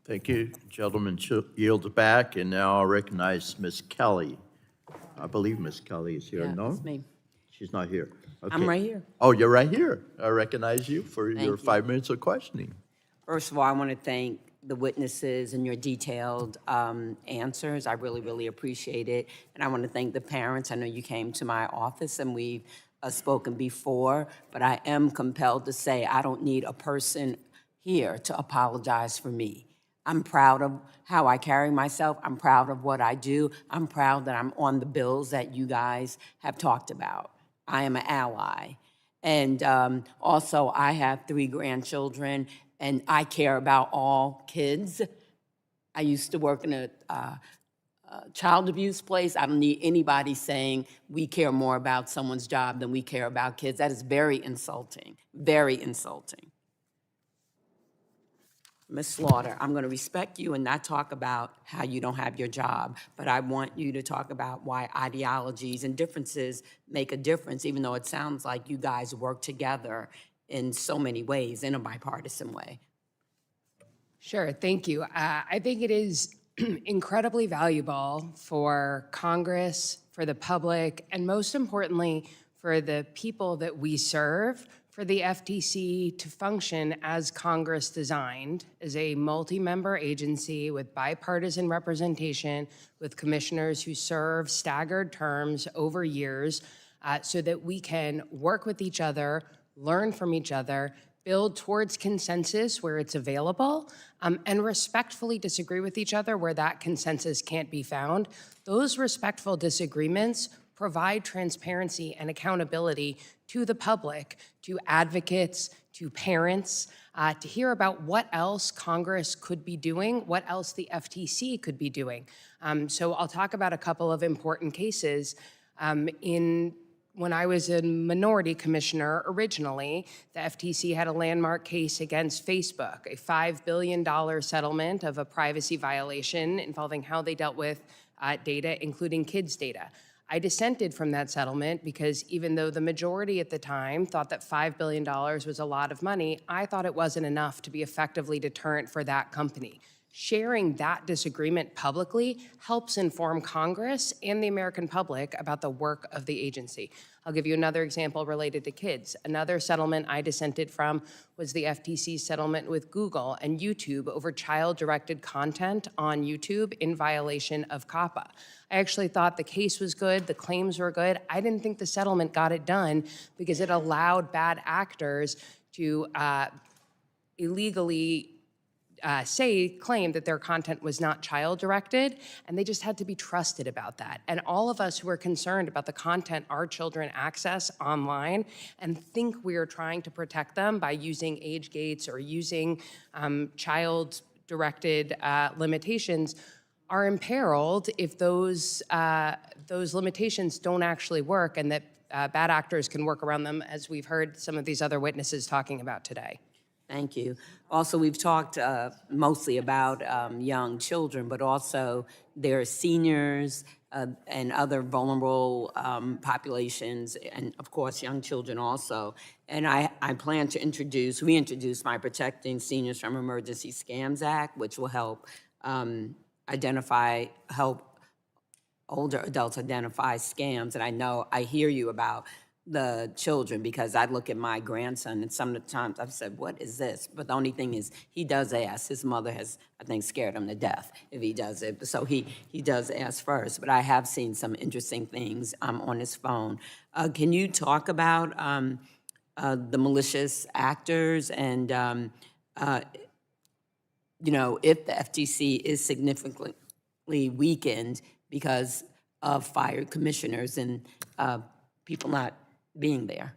Thank you. Gentleman yields back, and now I'll recognize Ms. Kelly. I believe Ms. Kelly is here, Yeah, no? it's me. She's not here. I'm Okay. right here. Oh, you're right here. I recognize you for Thank your you. 5 minutes of questioning. First of all, I want to thank the witnesses and your detailed answers. I really, really appreciate it. And I want to thank the parents. I know you came to my office and we've spoken before, but I am compelled to say I don't need a person here to apologize for me. I'm proud of how I carry myself. I'm proud of what I do. I'm proud that I'm on the bills that you guys have talked about. I am an ally. And also, I have 3 grandchildren, and I care about all kids. I used to work in a child abuse place. I don't need anybody saying we care more about someone's job than we care about kids. That is very insulting, very insulting. Ms. Slaughter, I'm going to respect you and not talk about how you don't have your job, but I want you to talk about why ideologies and differences make a difference, even though it sounds like you guys work together in so many ways, in a bipartisan way. Sure, thank you. I think it is incredibly valuable for Congress, for the public, and most importantly, for the people that we serve, for the FTC to function as Congress designed, as a multi-member agency with bipartisan representation, with commissioners who serve staggered terms over years, so that we can work with each other, learn from each other, build towards consensus where it's available, and respectfully disagree with each other where that consensus can't be found. Those respectful disagreements provide transparency and accountability to the public, to advocates, to parents, to hear about what else Congress could be doing, what else the FTC could be doing. So I'll talk about a couple of important cases. When I was a minority commissioner originally, the FTC had a landmark case against Facebook, a $5 billion settlement of a privacy violation involving how they dealt with data, including kids' data. I dissented from that settlement because even though the majority at the time thought that $5 billion was a lot of money, I thought it wasn't enough to be effectively deterrent for that company. Sharing that disagreement publicly helps inform Congress and the American public about the work of the agency. I'll give you another example related to kids. Another settlement I dissented from was the FTC settlement with Google and YouTube over child-directed content on YouTube in violation of COPPA. I actually thought the case was good, the claims were good. I didn't think the settlement got it done because it allowed bad actors to illegally claim that their content was not child-directed, and they just had to be trusted about that. And all of us who are concerned about the content our children access online and think we are trying to protect them by using age gates or using child-directed limitations are imperiled if those limitations don't actually work, and that bad actors can work around them, as we've heard some of these other witnesses talking about today. Thank you. Also, we've talked mostly about young children, but also there are seniors and other vulnerable populations, and of course, young children also. And I plan to we introduced my Protecting Seniors from Emergency Scams Act, which will help help older adults identify scams. And I hear you about the children, because I look at my grandson and sometimes I've said, what is this? But the only thing is he does ask. His mother has, I think, scared him to death if he does it. So he does ask first. But I have seen some interesting things on his phone. Can you talk about the malicious actors and, if the FTC is significantly weakened because of fired commissioners and people not being there?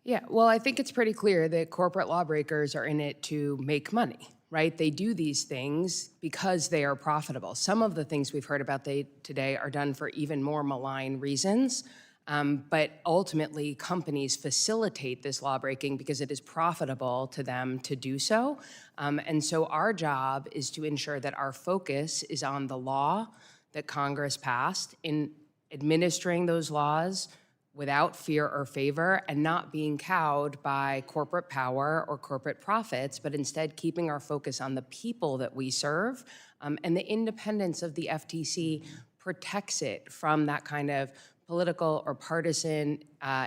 Yeah, well, I think it's pretty clear that corporate lawbreakers are in it to make money, right? They do these things because they are profitable. Some of the things we've heard about today are done for even more malign reasons, but ultimately companies facilitate this lawbreaking because it is profitable to them to do so. And so our job is to ensure that our focus is on the law that Congress passed, in administering those laws without fear or favor and not being cowed by corporate power or corporate profits, but instead keeping our focus on the people that we serve. And the independence of the FTC protects it from that kind of political or partisan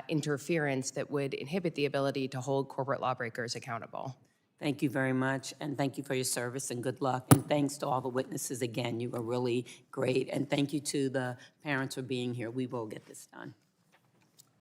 interference that would inhibit the ability to hold corporate lawbreakers accountable. Thank you very much, and thank you for your service, and good luck. And thanks to all the witnesses again. You were really great. And thank you to the parents for being here. We will get this done.